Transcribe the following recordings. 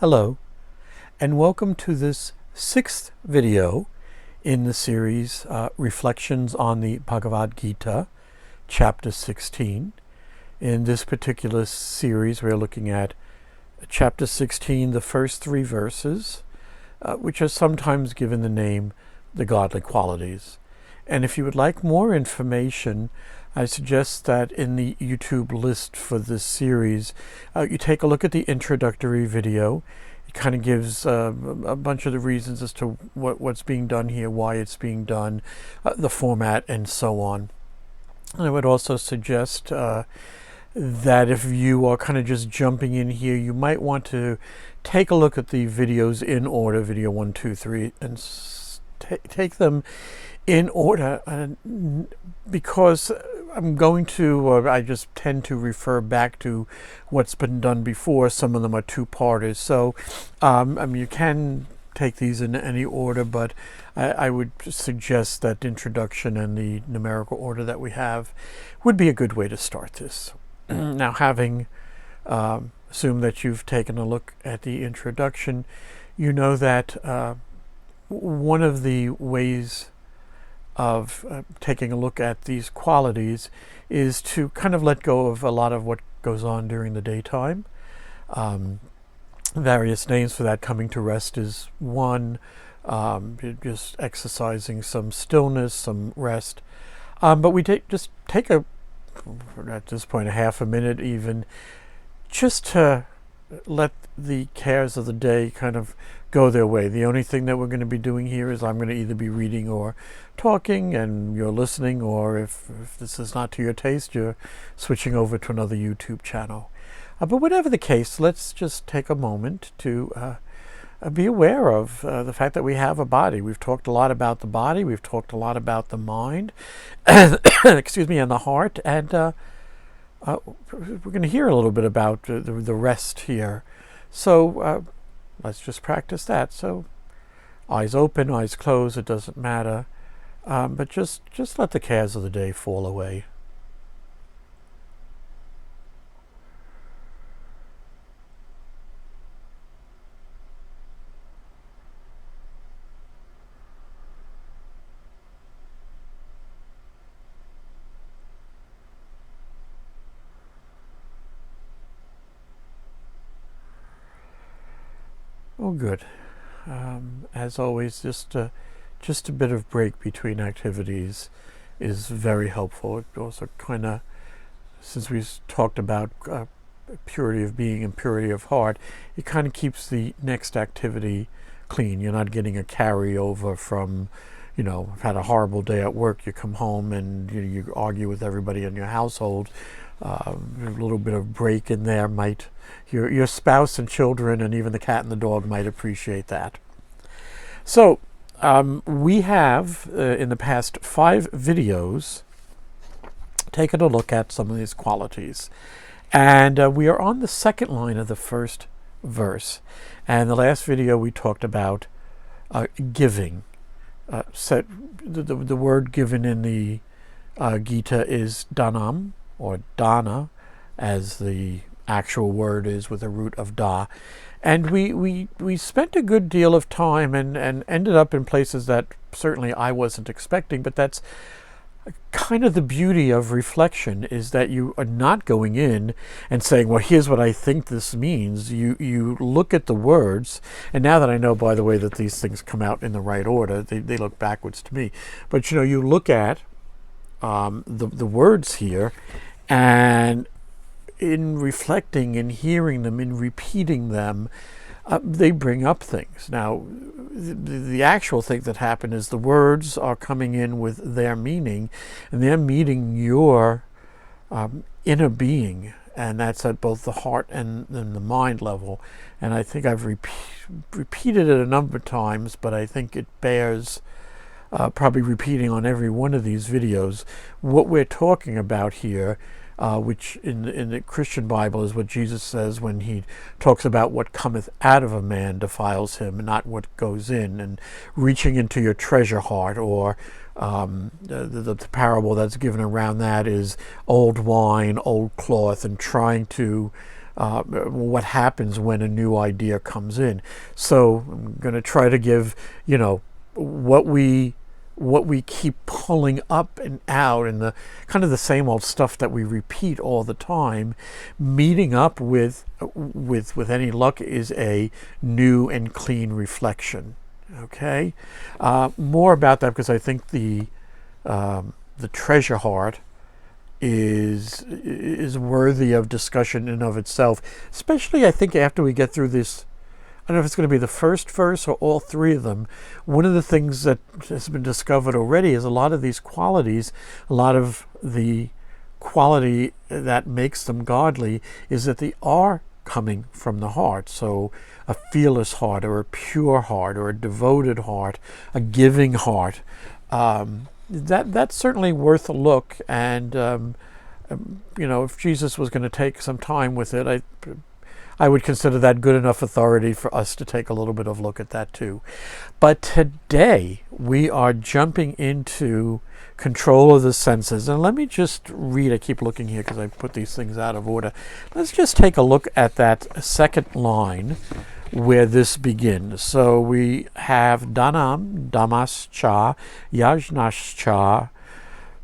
Hello, and welcome to this sixth video in the series Reflections on the Bhagavad Gita, Chapter 16. In this particular series, we're looking at Chapter 16, the first three verses, which are sometimes given the name the Godly Qualities. And if you would like more information, I suggest that in the YouTube list for this series, you take a look at the introductory video. It kind of gives a bunch of the reasons as to what's being done here, why it's being done, the format, and so on. And I would also suggest that if you are kind of just jumping in here, you might want to take a look at the videos in order, video 1, 2, 3, and take them in order, because I'm going to, I just tend to refer back to what's been done before. Some of them are two-parters. So, you can take these in any order, but I would suggest that the introduction and the numerical order that we have would be a good way to start this. Now, having assumed that you've taken a look at the introduction, you know that one of the ways of taking a look at these qualities is to kind of let go of a lot of what goes on during the daytime. Various names for that. Coming to rest is one. Just exercising some stillness, some rest. But we just take at this point, a half a minute even, just to let the cares of the day kind of go their way. The only thing that we're going to be doing here is I'm going to either be reading or talking, and you're listening, or if this is not to your taste, you're switching over to another YouTube channel. But whatever the case, let's just take a moment to be aware of the fact that we have a body. We've talked a lot about the body. We've talked a lot about the mind, excuse me, and the heart, and we're going to hear a little bit about the rest here. So let's just practice that. So eyes open, eyes closed, it doesn't matter. But just let the cares of the day fall away. Oh, good. As always, just a bit of break between activities is very helpful. It also kind of, since we've talked about purity of being and purity of heart, it kind of keeps the next activity clean. You're not getting a carryover from, I've had a horrible day at work. You come home and you argue with everybody in your household. A little bit of break in there might, your spouse and children and even the cat and the dog might appreciate that. So we have, in the past 5 videos, taken a look at some of these qualities. And we are on the second line of the first verse. And the last video we talked about giving. The word given in the Gita is danam, or dana, as the actual word is, with a root of da. And we spent a good deal of time and ended up in places that certainly I wasn't expecting, but that's kind of the beauty of reflection, is that you are not going in and saying, well, here's what I think this means. You look at the words, and now that I know, by the way, that these things come out in the right order, they look backwards to me. But you look at the words here, and in reflecting and hearing them, in repeating them, they bring up things. Now, the actual thing that happened is the words are coming in with their meaning, and they're meeting your inner being, and that's at both the heart and the mind level. And I think I've repeated it a number of times, but I think it bears probably repeating on every one of these videos. What we're talking about here, which in the Christian Bible is what Jesus says when he talks about what cometh out of a man defiles him, and not what goes in, and reaching into your treasure heart, or the parable that's given around that is old wine, old cloth, and trying to what happens when a new idea comes in. So I'm going to try to give, what we keep pulling up and out, and the kind of the same old stuff that we repeat all the time, meeting up with any luck is a new and clean reflection. Okay, more about that, because I think the treasure heart is worthy of discussion in of itself, especially I think after we get through this. I don't know if it's going to be the first verse or all three of them. One of the things that has been discovered already is a lot of these qualities, a lot of the quality that makes them godly is that they are coming from the heart. So a fearless heart, or a pure heart, or a devoted heart, a giving heart. That's certainly worth a look. And if Jesus was going to take some time with it, I would consider that good enough authority for us to take a little bit of a look at that too. But today we are jumping into control of the senses. And let me just read, I keep looking here because I put these things out of order. Let's just take a look at that second line where this begins. So we have Dhanam, Damas Cha, Yajnash Cha,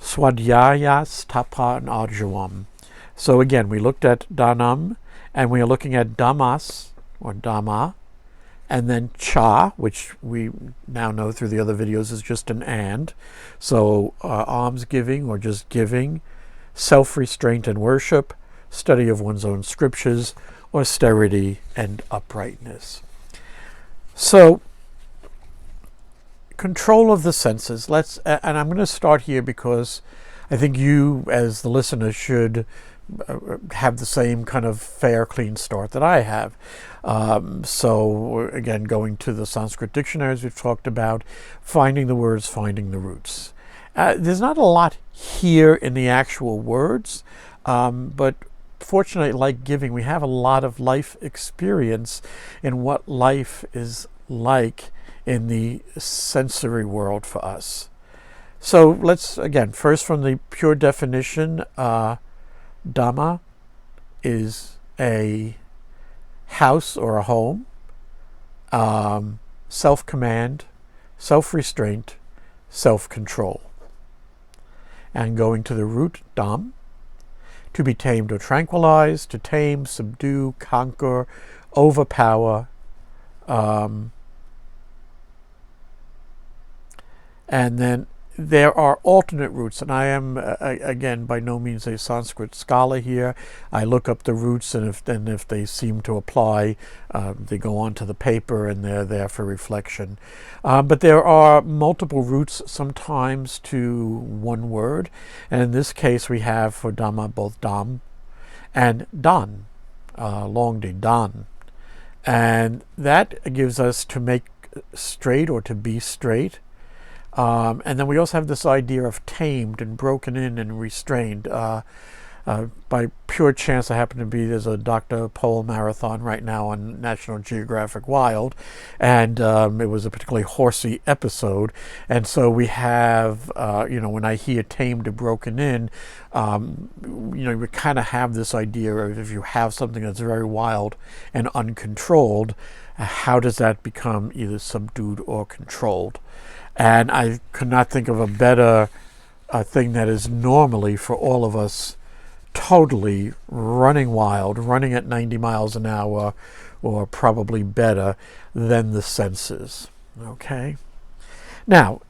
Swadhyayas, Tapa, and Arjavam. So again, we looked at Dhanam, and we are looking at Damas, or Dhamma, and then Cha, which we now know through the other videos is just an and. So alms giving, or just giving, self-restraint and worship, study of one's own scriptures, austerity and uprightness. So control of the senses. And I'm going to start here because I think you, as the listener, should have the same kind of fair, clean start that I have. So again, going to the Sanskrit dictionaries we've talked about, finding the words, finding the roots. There's not a lot here in the actual words, but fortunately, like giving, we have a lot of life experience in what life is like in the sensory world for us. So let's, again, first from the pure definition, Dhamma is a house or a home, self-command, self-restraint, self-control. And going to the root, Dham, to be tamed or tranquilized, to tame, subdue, conquer, overpower, and then there are alternate roots, and I am, again, by no means a Sanskrit scholar here. I look up the roots, and if they seem to apply, they go onto the paper, and they're there for reflection. But there are multiple roots sometimes to one word, and in this case we have for Dhamma both Dham and Dan, long D, Dan. And that gives us to make straight, or to be straight. And then we also have this idea of tamed and broken in and restrained. By pure chance, I happen to be, there's a Dr. Pol marathon right now on National Geographic Wild, and it was a particularly horsey episode. And so we have, when I hear tamed or broken in, we kind of have this idea of, if you have something that's very wild and uncontrolled, how does that become either subdued or controlled? And I could not think of a better thing that is normally for all of us totally running wild, running at 90 miles an hour, or probably better, than the senses. Okay? Now,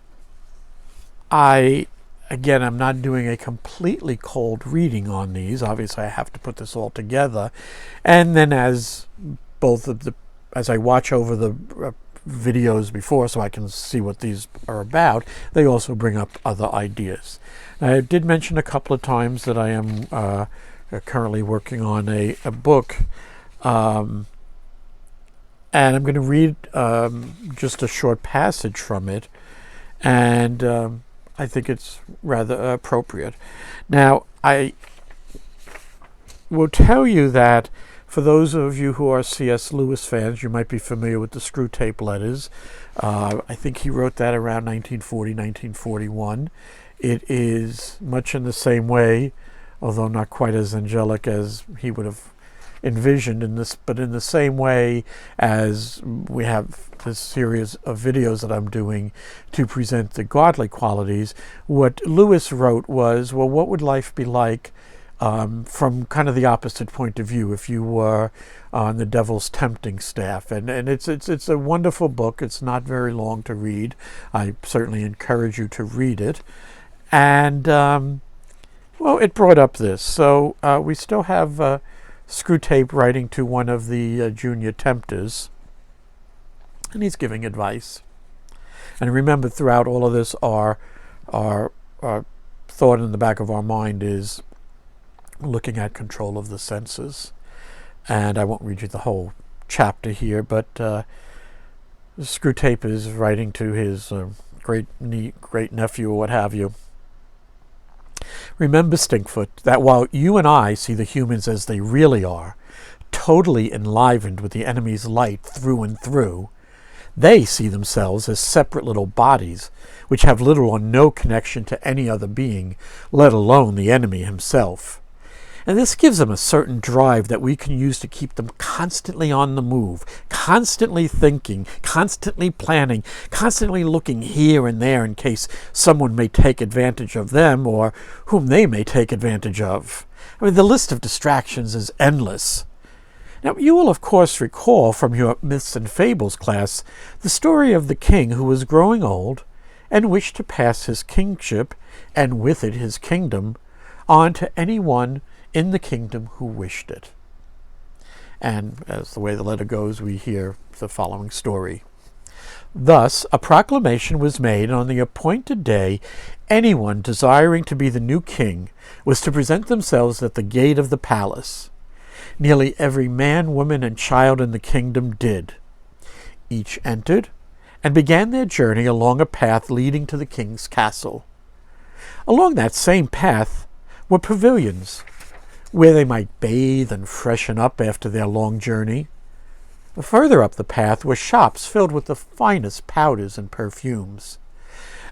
I'm not doing a completely cold reading on these. Obviously, I have to put this all together. And then as I watch over the videos before, so I can see what these are about, they also bring up other ideas. I did mention a couple of times that I am currently working on a book, and I'm going to read just a short passage from it, and I think it's rather appropriate. Now, I will tell you that for those of you who are C.S. Lewis fans, you might be familiar with the Screw Tape Letters. I think he wrote that around 1940, 1941. It is much in the same way, although not quite as angelic as he would have envisioned in this, but in the same way as we have this series of videos that I'm doing to present the godly qualities, what Lewis wrote was, well, what would life be like from kind of the opposite point of view if you were on the devil's tempting staff? And it's a wonderful book. It's not very long to read. I certainly encourage you to read it. And well, it brought up this. So we still have Screwtape writing to one of the junior tempters, and he's giving advice. And remember, throughout all of this, our thought in the back of our mind is looking at control of the senses. And I won't read you the whole chapter here, but Screwtape is writing to his great nephew or what have you. Remember, Stinkfoot, that while you and I see the humans as they really are, totally enlivened with the enemy's light through and through, they see themselves as separate little bodies, which have little or no connection to any other being, let alone the enemy himself. And this gives them a certain drive that we can use to keep them constantly on the move, constantly thinking, constantly planning, constantly looking here and there in case someone may take advantage of them or whom they may take advantage of. I mean, the list of distractions is endless. Now, you will, of course, recall from your Myths and Fables class the story of the king who was growing old and wished to pass his kingship, and with it his kingdom, on to anyone in the kingdom who wished it. And as the way the letter goes, we hear the following story. Thus, a proclamation was made, and on the appointed day, anyone desiring to be the new king was to present themselves at the gate of the palace. Nearly every man, woman, and child in the kingdom did. Each entered and began their journey along a path leading to the king's castle. Along that same path were pavilions, where they might bathe and freshen up after their long journey. Further up the path were shops filled with the finest powders and perfumes.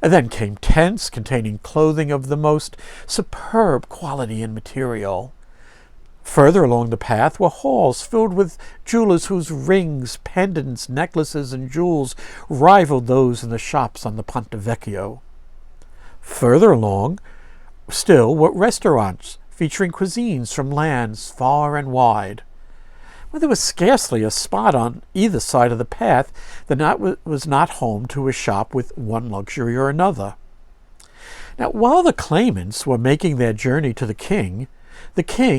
And then came tents containing clothing of the most superb quality and material. Further along the path were halls filled with jewelers whose rings, pendants, necklaces, and jewels rivaled those in the shops on the Ponte Vecchio. Further along still were restaurants featuring cuisines from lands far and wide. Well, there was scarcely a spot on either side of the path that was not home to a shop with one luxury or another. Now, while the claimants were making their journey to the king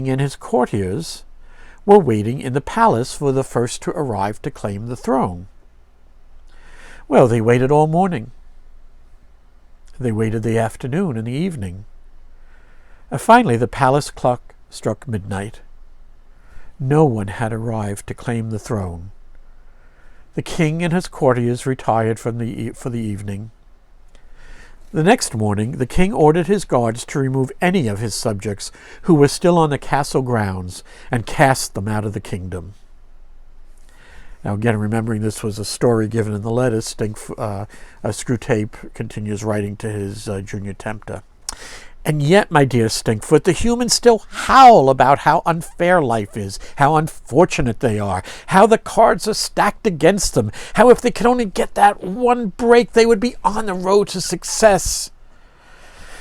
and his courtiers were waiting in the palace for the first to arrive to claim the throne. Well, they waited all morning. They waited the afternoon and the evening. Finally, the palace clock struck midnight. No one had arrived to claim the throne. The king and his courtiers retired for the evening. The next morning, the king ordered his guards to remove any of his subjects who were still on the castle grounds and cast them out of the kingdom. Now, again, remembering this was a story given in the letter, Screwtape continues writing to his junior tempter. And yet, my dear Stinkfoot, the humans still howl about how unfair life is, how unfortunate they are, how the cards are stacked against them, how if they could only get that one break, they would be on the road to success.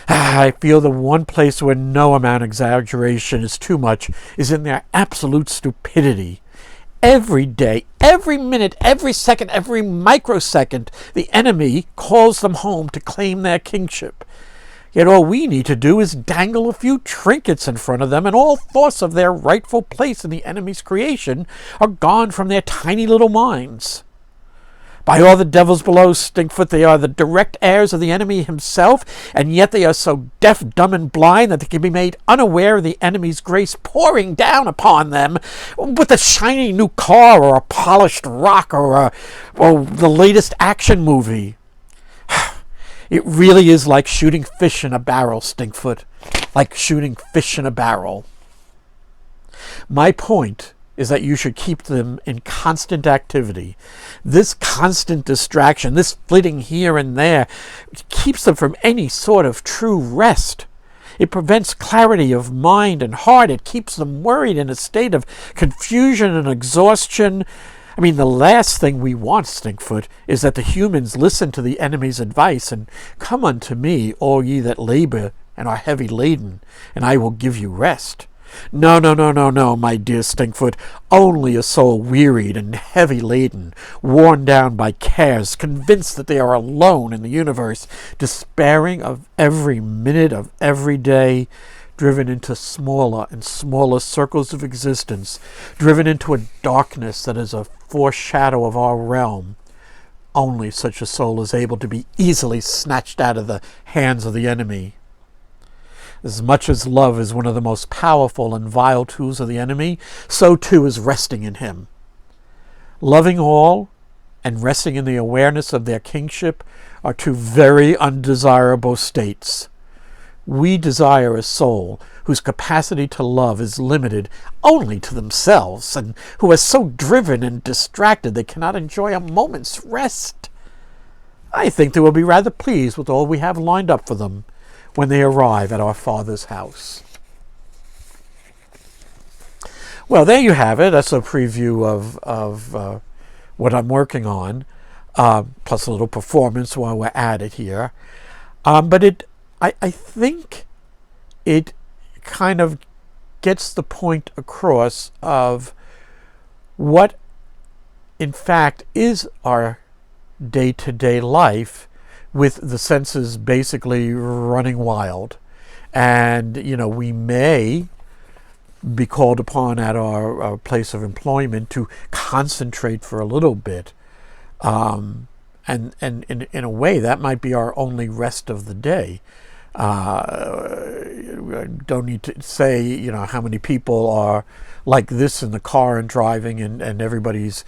I feel the one place where no amount of exaggeration is too much is in their absolute stupidity. Every day, every minute, every second, every microsecond, the enemy calls them home to claim their kingship. Yet all we need to do is dangle a few trinkets in front of them, and all thoughts of their rightful place in the enemy's creation are gone from their tiny little minds. By all the devils below, Stinkfoot, they are the direct heirs of the enemy himself, and yet they are so deaf, dumb, and blind that they can be made unaware of the enemy's grace pouring down upon them with a shiny new car or a polished rock or the latest action movie. It really is like shooting fish in a barrel, Stinkfoot. Like shooting fish in a barrel. My point is that you should keep them in constant activity. This constant distraction, this flitting here and there, keeps them from any sort of true rest. It prevents clarity of mind and heart. It keeps them worried in a state of confusion and exhaustion. I mean, the last thing we want, Stinkfoot, is that the humans listen to the enemy's advice and come unto me, all ye that labor and are heavy laden, and I will give you rest. No, no, no, no, no, my dear Stinkfoot. Only a soul wearied and heavy laden, worn down by cares, convinced that they are alone in the universe, despairing of every minute of every day, driven into smaller and smaller circles of existence, driven into a darkness that is a foreshadow of our realm. Only such a soul is able to be easily snatched out of the hands of the enemy. As much as love is one of the most powerful and vile tools of the enemy, so too is resting in him. Loving all and resting in the awareness of their kingship are two very undesirable states. We desire a soul whose capacity to love is limited only to themselves, and who are so driven and distracted they cannot enjoy a moment's rest. I think they will be rather pleased with all we have lined up for them when they arrive at our Father's house. Well, there you have it. That's a preview of what I'm working on, plus a little performance while we're at it here. But I think it kind of gets the point across of what, in fact, is our day-to-day life, with the senses basically running wild. And, we may be called upon at our place of employment to concentrate for a little bit. And in a way, that might be our only rest of the day. I don't need to say, how many people are like this in the car and driving, and everybody's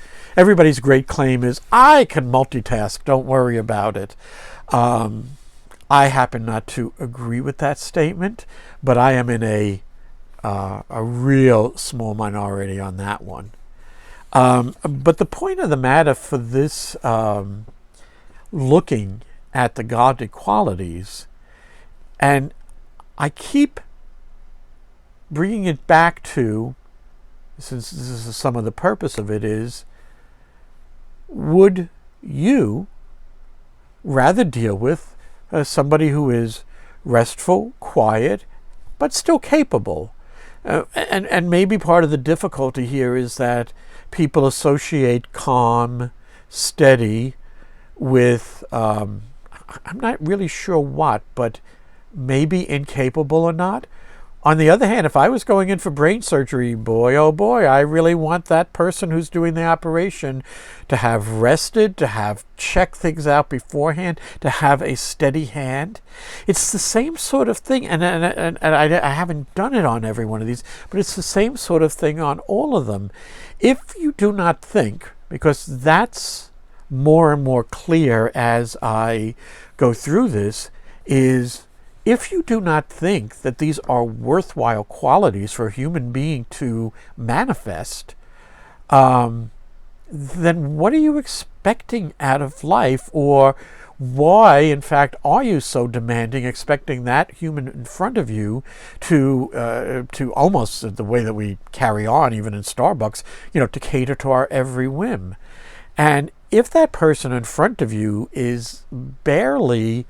great claim is, I can multitask, don't worry about it. I happen not to agree with that statement, but I am in a real small minority on that one. But the point of the matter for this looking at the godly qualities, and I keep bringing it back to, since this is some of the purpose of it, is, would you rather deal with somebody who is restful, quiet, but still capable? And maybe part of the difficulty here is that people associate calm, steady with, I'm not really sure what, but maybe incapable or not. On the other hand, if I was going in for brain surgery, boy, oh boy, I really want that person who's doing the operation to have rested, to have checked things out beforehand, to have a steady hand. It's the same sort of thing, and I haven't done it on every one of these, but it's the same sort of thing on all of them. If you do not think, because that's more and more clear as I go through this, is if you do not think that these are worthwhile qualities for a human being to manifest, then what are you expecting out of life? Or why, in fact, are you so demanding, expecting that human in front of you to almost, the way that we carry on, even in Starbucks, to cater to our every whim? And if that person in front of you is barely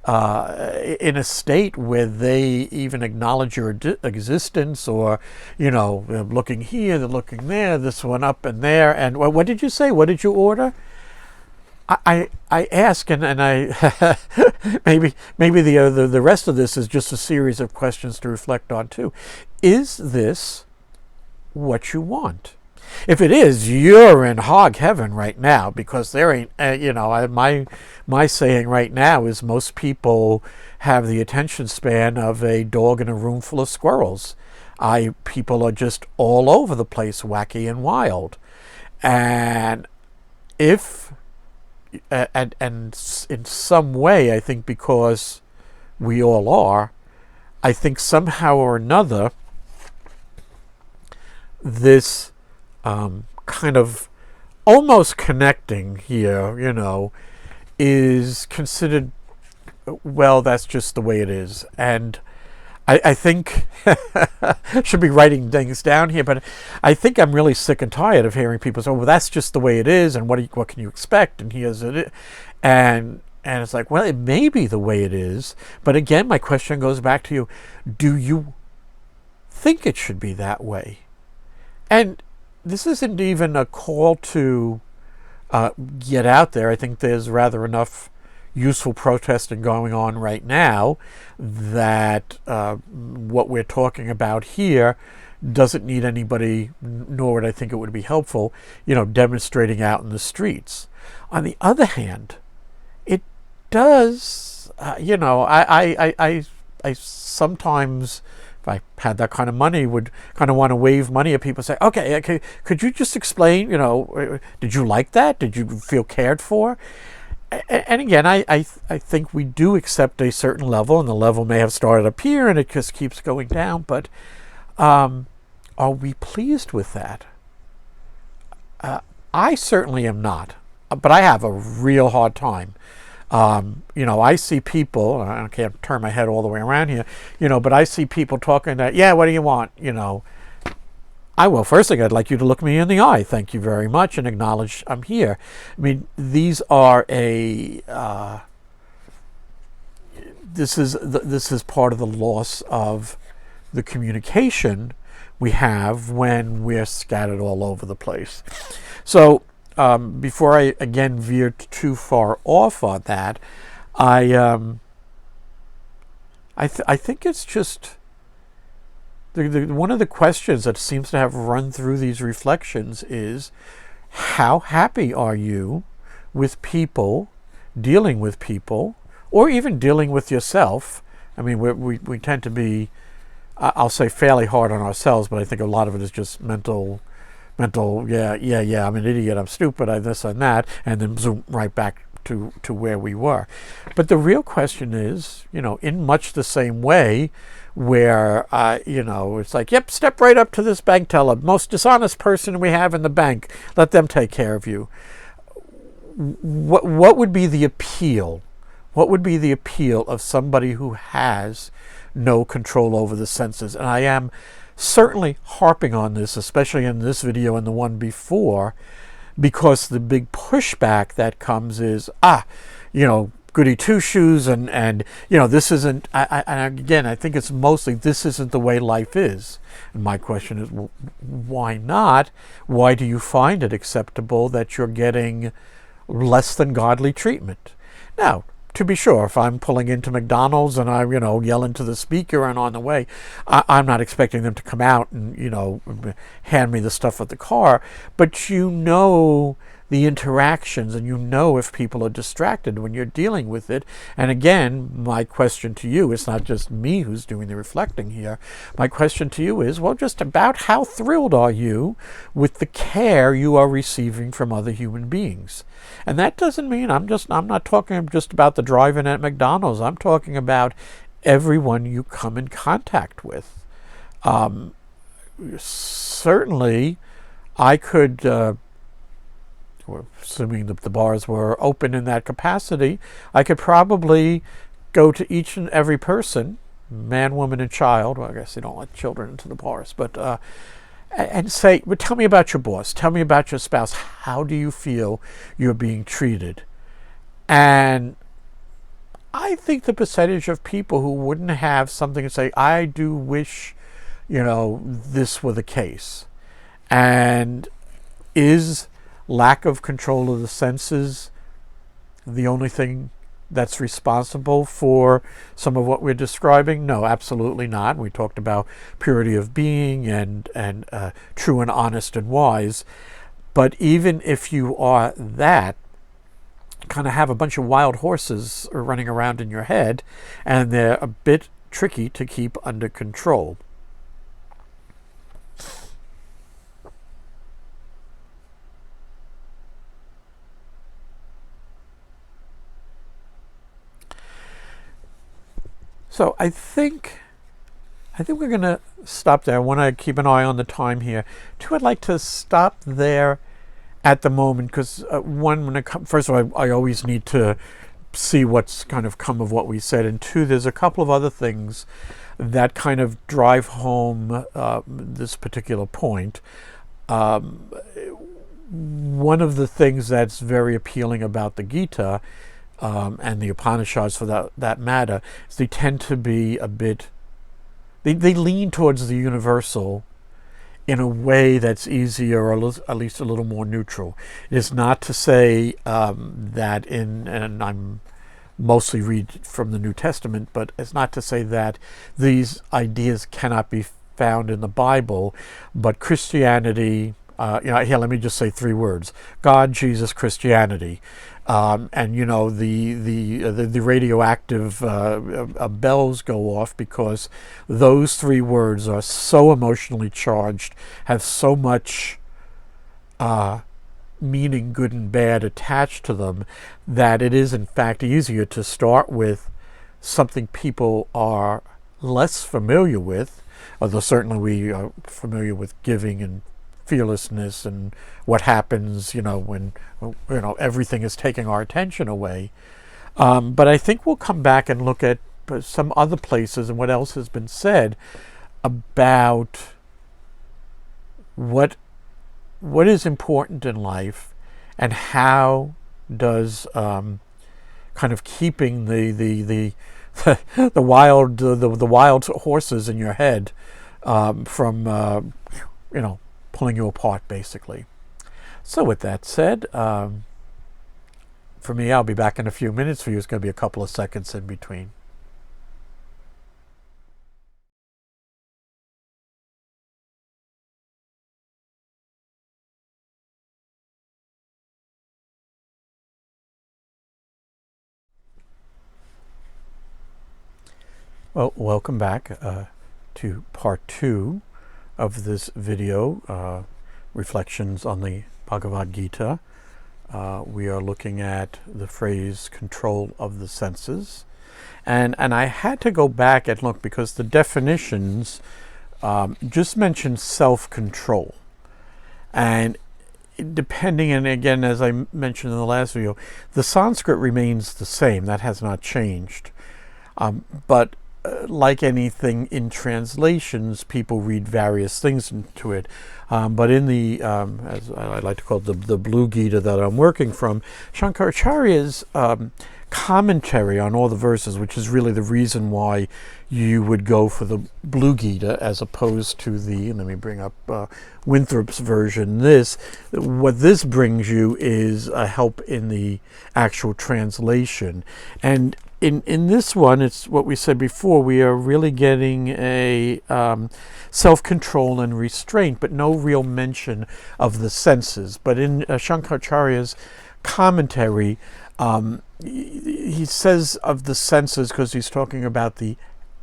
in a state where they even acknowledge your existence, or they're looking here, they're looking there, this one up and there, and what did you say? What did you order? I ask, and I maybe the rest of this is just a series of questions to reflect on too. Is this what you want? If it is, you're in hog heaven right now, because there ain't, my saying right now is most people have the attention span of a dog in a room full of squirrels. People are just all over the place, wacky and wild. And and in some way, I think because we all are, I think somehow or another, this kind of almost connecting here, is considered, well, that's just the way it is. And I think should be writing things down here, but I think I'm really sick and tired of hearing people say, "Well, that's just the way it is," and what can you expect? And here's it, and it's like, well, it may be the way it is, but again, my question goes back to you: do you think it should be that way? And this isn't even a call to get out there. I think there's rather enough useful protesting going on right now that what we're talking about here doesn't need anybody, nor would I think it would be helpful, demonstrating out in the streets. On the other hand, it does, I sometimes, if I had that kind of money, would kind of want to wave money at people, say, okay, could you just explain, did you like that? Did you feel cared for? And again, I think we do accept a certain level, and the level may have started up here and it just keeps going down, but are we pleased with that? I certainly am not, but I have a real hard time. I see people, I can't turn my head all the way around here, but I see people talking that, yeah, what do you want? First thing, I'd like you to look me in the eye. Thank you very much, and acknowledge I'm here. I mean, these are this is part of the loss of the communication we have when we're scattered all over the place. So before I again veered too far off on that, I think it's just one of the questions that seems to have run through these reflections is, how happy are you with people, dealing with people, or even dealing with yourself? I mean, we tend to be, I'll say, fairly hard on ourselves, but I think a lot of it is just mental, yeah, I'm an idiot, I'm stupid, I this and that, and then zoom right back to where we were. But the real question is, in much the same way, where it's like, yep, step right up to this bank teller, most dishonest person we have in the bank, let them take care of you. What would be the appeal? What would be the appeal of somebody who has no control over the senses? And I am certainly harping on this, especially in this video and the one before, because the big pushback that comes is, goody two-shoes, and this isn't, and again, I think it's mostly, this isn't the way life is. And my question is, well, why not? Why do you find it acceptable that you're getting less than godly treatment? Now, to be sure, if I'm pulling into McDonald's and I, yell into the speaker and on the way, I'm not expecting them to come out and, hand me the stuff at the car, but the interactions, and if people are distracted when you're dealing with it. And again, my question to you, it's not just me who's doing the reflecting here, my question to you is, well, just about how thrilled are you with the care you are receiving from other human beings? And that doesn't mean, I'm not talking just about the drive-in at McDonald's, I'm talking about everyone you come in contact with. Certainly I could, assuming that the bars were open in that capacity, I could probably go to each and every person, man, woman, and child. Well, I guess they don't let children into the bars, but and say, well, tell me about your boss, tell me about your spouse, how do you feel you're being treated? And I think the percentage of people who wouldn't have something to say, I do wish, this were the case, and is lack of control of the senses the only thing that's responsible for some of what we're describing? No, absolutely not. We talked about purity of being and true and honest and wise. But even if you are that, kind of have a bunch of wild horses running around in your head, and they're a bit tricky to keep under control. So I think we're going to stop there. I want to keep an eye on the time here. Two, I'd like to stop there at the moment, because first of all, I always need to see what's kind of come of what we said, and two, there's a couple of other things that kind of drive home this particular point. One of the things that's very appealing about the Gita and the Upanishads, for that matter, is they tend to be a bit, they lean towards the universal in a way that's easier, or at least a little more neutral. It is not to say that and I'm mostly read from the New Testament, but it's not to say that these ideas cannot be found in the Bible, but Christianity, here, let me just say 3 words: God, Jesus, Christianity. And the radioactive bells go off, because those 3 words are so emotionally charged, have so much meaning, good and bad, attached to them, that it is in fact easier to start with something people are less familiar with, although certainly we are familiar with giving and fearlessness and what happens, when everything is taking our attention away. But I think we'll come back and look at some other places and what else has been said about what is important in life, and how does kind of keeping the wild horses in your head from pulling you apart, basically. So with that said, for me, I'll be back in a few minutes. For you, it's going to be a couple of seconds in between. Well, welcome back to part 2 of this video, Reflections on the Bhagavad Gita. We are looking at the phrase control of the senses. And I had to go back and look, because the definitions just mention self-control. And depending, and again, as I mentioned in the last video, the Sanskrit remains the same. That has not changed. But like anything in translations, people read various things into it. But in the, as I like to call it, the Blue Gita that I'm working from, Shankaracharya's commentary on all the verses, which is really the reason why you would go for the Blue Gita as opposed to the, let me bring up Winthrop's version. What this brings you is a help in the actual translation. And in this one, it's what we said before, we are really getting a self-control and restraint, but no real mention of the senses. But in Shankaracharya's commentary, he says of the senses, because he's talking about the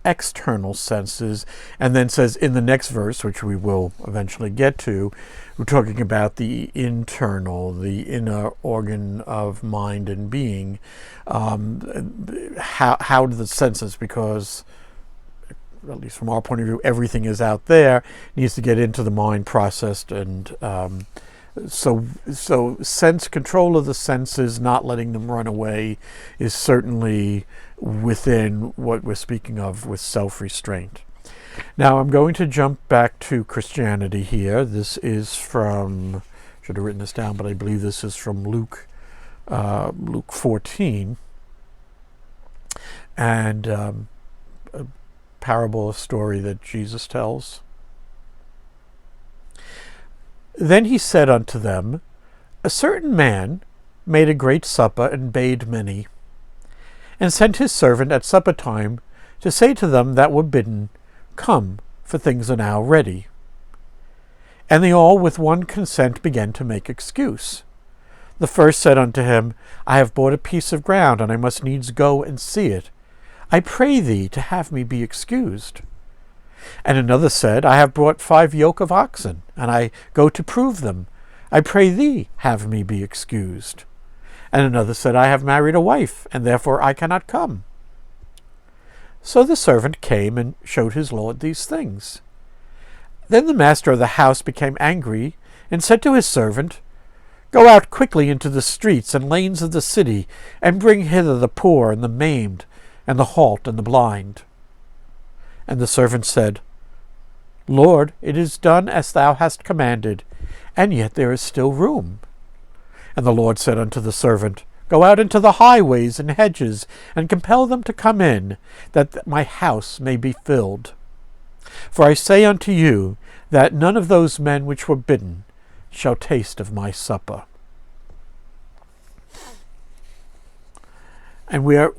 external senses, and then says in the next verse, which we will eventually get to, we're talking about the internal, the inner organ of mind and being. How do the senses, because at least from our point of view, everything is out there, needs to get into the mind, processed, and so sense control of the senses, not letting them run away, is certainly within what we're speaking of with self-restraint. Now I'm going to jump back to Christianity here. This is from, should have written this down, but I believe this is from Luke 14, and a parable, a story that Jesus tells. Then he said unto them, a certain man made a great supper, and bade many, and sent his servant at supper time to say to them that were bidden, Come, for things are now ready. And they all with one consent began to make excuse. The first said unto him, I have bought a piece of ground, and I must needs go and see it. I pray thee to have me be excused. And another said, I have brought 5 yoke of oxen, and I go to prove them. I pray thee have me be excused. And another said, I have married a wife, and therefore I cannot come. So the servant came and showed his lord these things. Then the master of the house became angry, and said to his servant, Go out quickly into the streets and lanes of the city, and bring hither the poor and the maimed, and the halt and the blind. And the servant said, Lord, it is done as thou hast commanded, and yet there is still room. And the Lord said unto the servant, Go out into the highways and hedges, and compel them to come in, that my house may be filled. For I say unto you, that none of those men which were bidden shall taste of my supper. And we are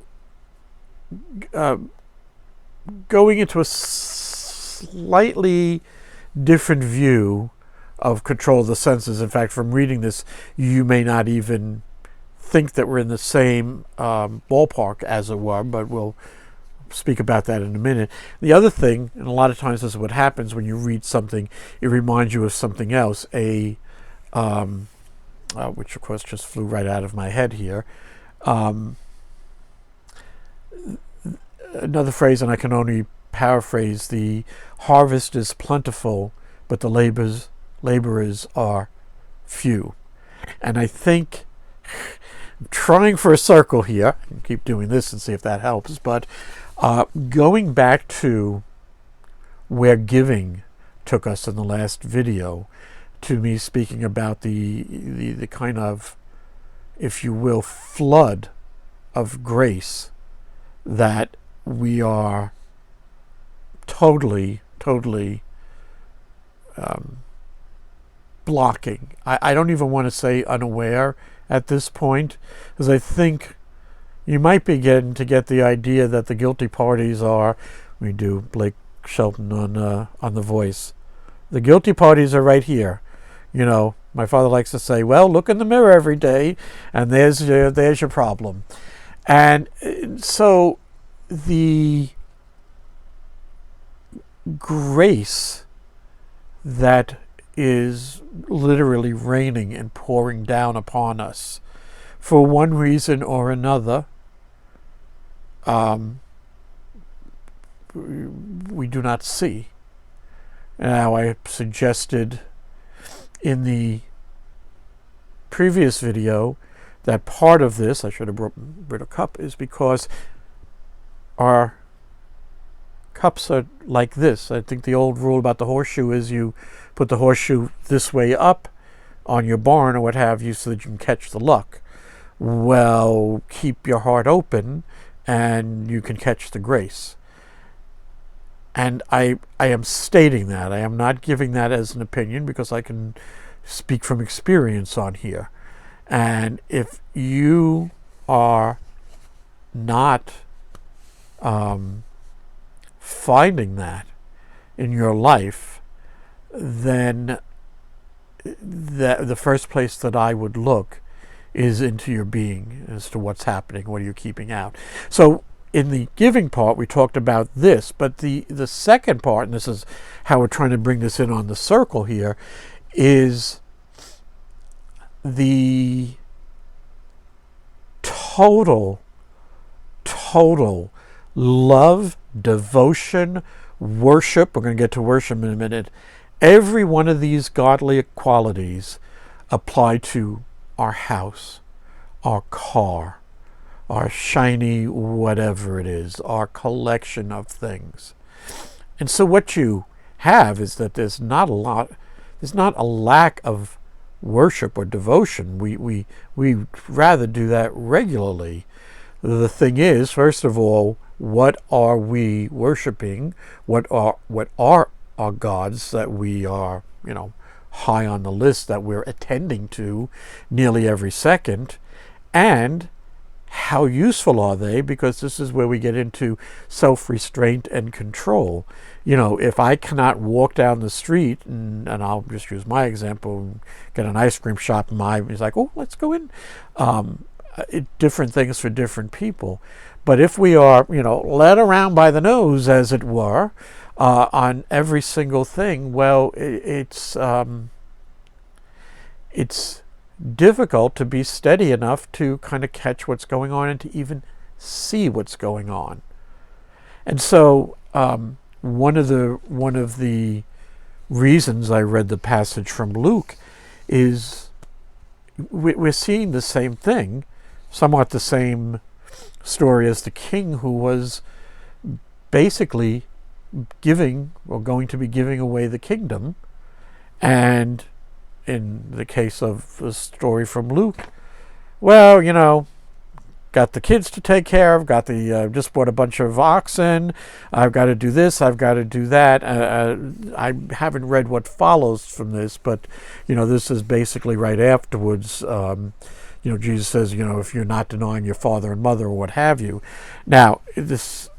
going into a slightly different view of control of the senses. In fact, from reading this, you may not even think that we're in the same ballpark, as it were, but we'll speak about that in a minute. The other thing, and a lot of times this is what happens when you read something, it reminds you of something else, which of course just flew right out of my head here. Another phrase, and I can only paraphrase, the harvest is plentiful, but the laborers are few. And I think, I'm trying for a circle here, I can keep doing this and see if that helps, but going back to where giving took us in the last video, to me speaking about the kind of, if you will, flood of grace that we are totally blocking. I don't even want to say unaware at this point, because I think you might begin to get the idea that the guilty parties are, we do Blake Shelton on The Voice, the guilty parties are right here. You know, my father likes to say, well, look in the mirror every day, and there's your problem. And so the grace that is literally raining and pouring down upon us, for one reason or another, we do not see. Now, I suggested in the previous video that part of this, I should have brought a cup, is because our cups are like this. I think the old rule about the horseshoe is you put the horseshoe this way up on your barn or what have you so that you can catch the luck. Well, keep your heart open and you can catch the grace. And I am stating that. I am not giving that as an opinion, because I can speak from experience on here. And if you are not finding that in your life, then the first place that I would look is into your being as to what's happening, what are you keeping out. So in the giving part, we talked about this, but the second part, and this is how we're trying to bring this in on the circle here, is the total love, devotion, worship. We're going to get to worship in a minute. Every one of these godly qualities apply to our house, our car, our shiny whatever it is, our collection of things. And so what you have is that there's not a lack of worship or devotion. We rather do that regularly. The thing is, first of all, what are we worshiping? What are our gods that we are, high on the list, that we're attending to nearly every second? And how useful are they? Because this is where we get into self-restraint and control. If I cannot walk down the street, and I'll just use my example, get an ice cream shop and he's like, oh, let's go in. Different things for different people. But if we are, led around by the nose, as it were, on every single thing, well, it's difficult to be steady enough to kind of catch what's going on and to even see what's going on. And so one of the reasons I read the passage from Luke is we're seeing the same thing, somewhat the same story as the king who was basically giving or going to be giving away the kingdom. And in the case of the story from Luke, well, got the kids to take care of, got the just bought a bunch of oxen, I've got to do this, I've got to do that. I haven't read what follows from this, but this is basically right afterwards. Jesus says, if you're not denying your father and mother or what have you. Now, this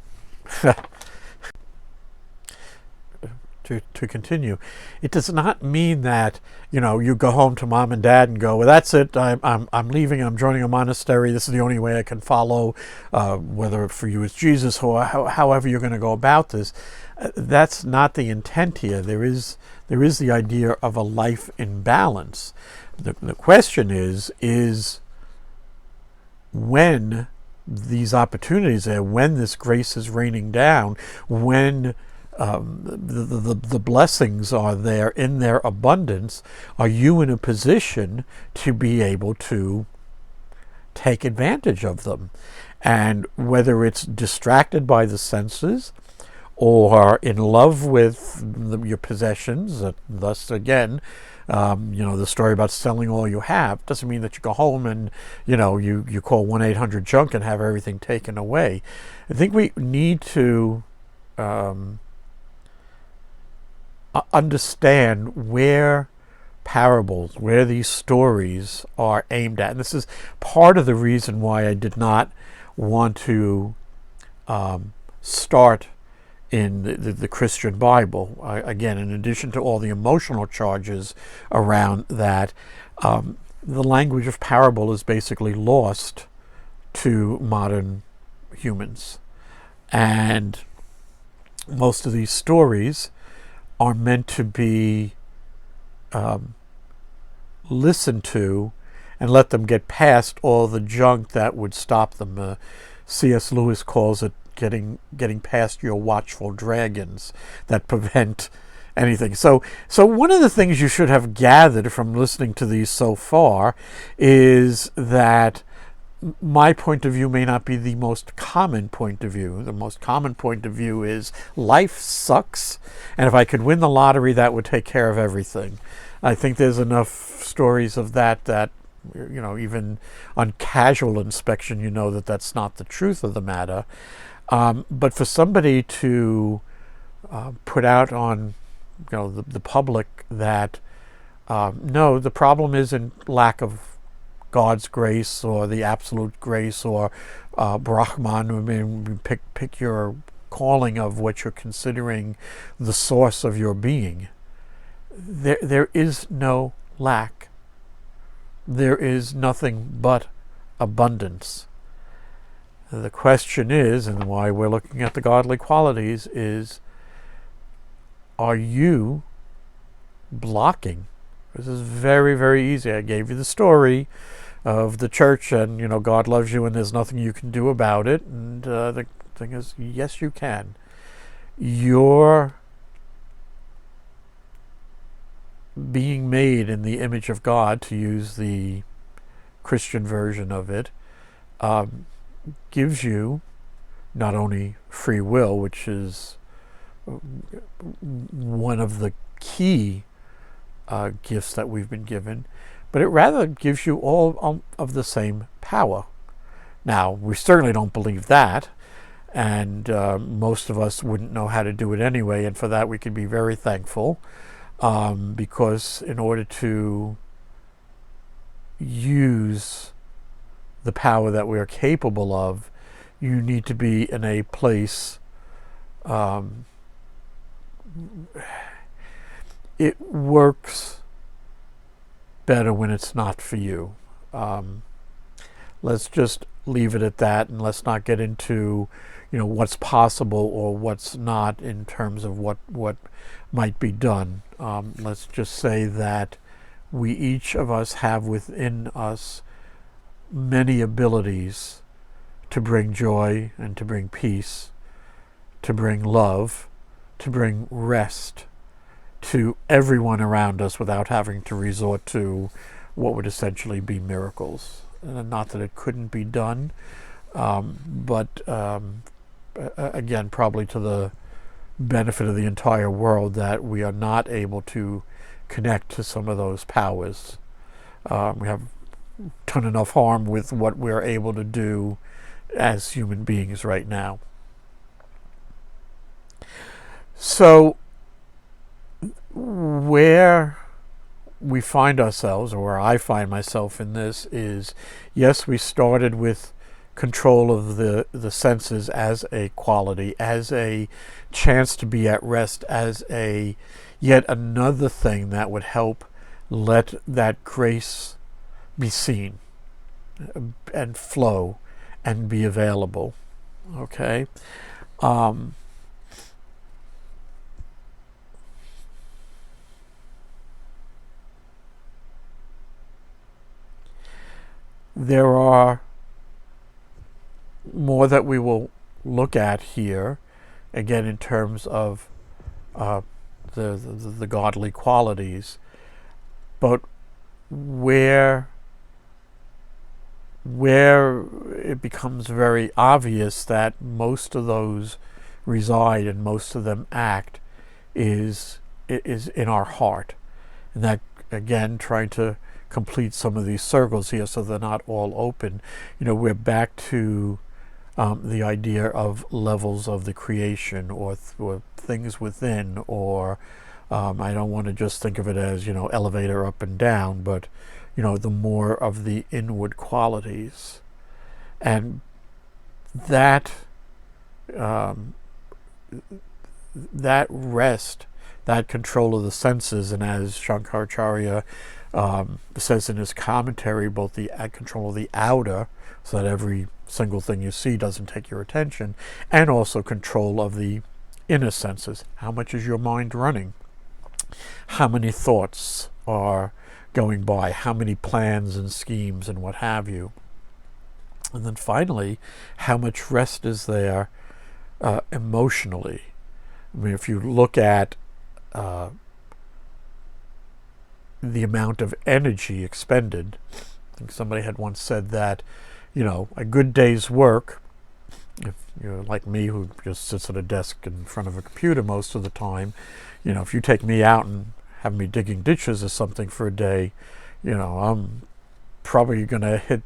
to continue, it does not mean that you go home to mom and dad and go, well, that's it, I'm leaving, I'm joining a monastery, this is the only way I can follow, whether for you it's Jesus or however you're going to go about this. That's not the intent here. There is the idea of a life in balance. The question is when these opportunities are, when this grace is raining down, when the blessings are there in their abundance, are you in a position to be able to take advantage of them? And whether it's distracted by the senses or in love with your possessions, thus again, the story about selling all you have doesn't mean that you go home and you call 1-800-JUNK and have everything taken away. I think we need to understand where parables, where these stories are aimed at. And this is part of the reason why I did not want to start in the Christian Bible. Again, in addition to all the emotional charges around that, the language of parable is basically lost to modern humans. And most of these stories are meant to be listened to and let them get past all the junk that would stop them. C.S. Lewis calls it getting past your watchful dragons that prevent anything. So one of the things you should have gathered from listening to these so far is that my point of view may not be the most common point of view. The most common point of view is life sucks, and if I could win the lottery, that would take care of everything. I think there's enough stories of that even on casual inspection, that that's not the truth of the matter. But for somebody to put out on the public that no, the problem isn't lack of God's grace or the absolute grace or Brahman. I mean, pick your calling of what you're considering the source of your being. There is no lack. There is nothing but abundance. The question is, and why we're looking at the godly qualities, is are you blocking? This is very, very easy. I gave you the story of the church and, God loves you and there's nothing you can do about it. And the thing is, yes, you can. You're being made in the image of God, to use the Christian version of it, gives you not only free will, which is one of the key gifts that we've been given, but it rather gives you all of the same power. Now, we certainly don't believe that, and most of us wouldn't know how to do it anyway, and for that we can be very thankful, because in order to use the power that we are capable of, you need to be in a place it works better when it's not for you. Let's just leave it at that, and let's not get into what's possible or what's not in terms of what might be done. Let's just say that we each of us have within us many abilities to bring joy and to bring peace, to bring love, to bring rest to everyone around us without having to resort to what would essentially be miracles. Not that it couldn't be done, but again, probably to benefit of the entire world that we are not able to connect to some of those powers. We have done enough harm with what we're able to do as human beings right now. So where we find ourselves, or where I find myself in this, is, yes, we started with control of the senses as a quality, as a chance to be at rest, as a yet another thing that would help let that grace be seen and flow and be available. Okay? There are more that we will look at here, again in terms of the godly qualities, but where it becomes very obvious that most of those reside and most of them act is in our heart. And that, again, trying to complete some of these circles here so they're not all open. We're back to the idea of levels of the creation, or things within, or I don't want to just think of it as, elevator up and down, but, the more of the inward qualities. And that rest, that control of the senses, and as Shankaracharya says in his commentary, both the control of the outer, so that every single thing you see doesn't take your attention, and also control of the inner senses. How much is your mind running? How many thoughts are going by? How many plans and schemes and what have you? And then finally, how much rest is there emotionally? I mean, if you look at the amount of energy expended, I think somebody had once said that, a good day's work, if you're like me who just sits at a desk in front of a computer most of the time, if you take me out and have me digging ditches or something for a day, I'm probably going to hit,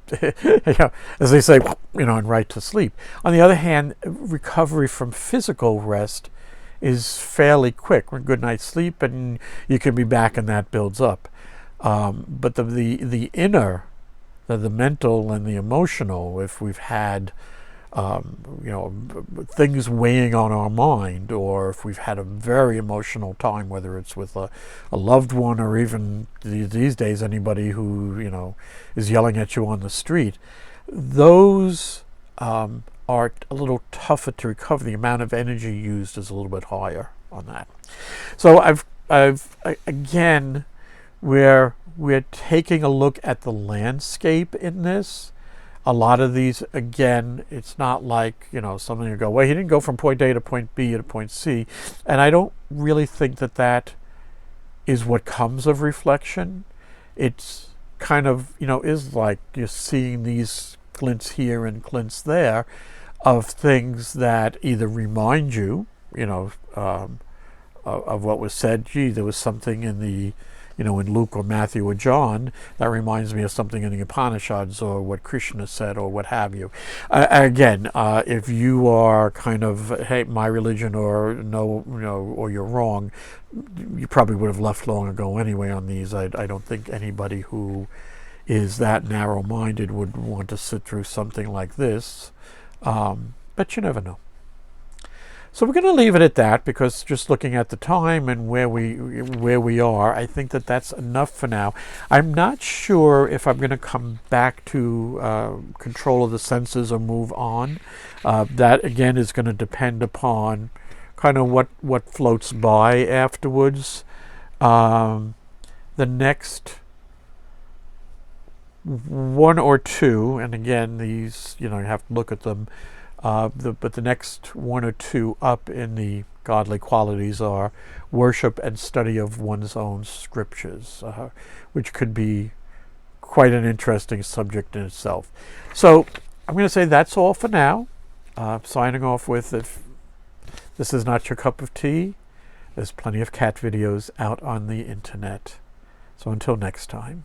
as they say, and right to sleep. On the other hand, recovery from physical rest is fairly quick. A good night's sleep and you can be back, and that builds up. But the inner, the mental and the emotional, if we've had things weighing on our mind, or if we've had a very emotional time, whether it's with a loved one, or even these days anybody who is yelling at you on the street, those are a little tougher to recover. The amount of energy used is a little bit higher on that. So again, we're taking a look at the landscape in this. A lot of these, again, it's not like, something you go, well, he didn't go from point A to point B to point C. And I don't really think that is what comes of reflection. It's kind of, is like you're seeing these glints here and glints there of things that either remind you, of what was said. Gee, there was something in the in Luke or Matthew or John that reminds me of something in the Upanishads, or what Krishna said, or what have you. Again, if you are kind of, hey, my religion, or no, or you're wrong, you probably would have left long ago anyway on these. I don't think anybody who is that narrow-minded would want to sit through something like this, but you never know. So we're going to leave it at that, because just looking at the time and where we are, I think that's enough for now. I'm not sure if I'm going to come back to control of the senses or move on. That again is going to depend upon kind of what floats by afterwards. The next one or two, and again these you have to look at them. But the next one or two up in the godly qualities are worship and study of one's own scriptures, which could be quite an interesting subject in itself. So I'm going to say that's all for now. Signing off with, if this is not your cup of tea, there's plenty of cat videos out on the internet. So until next time.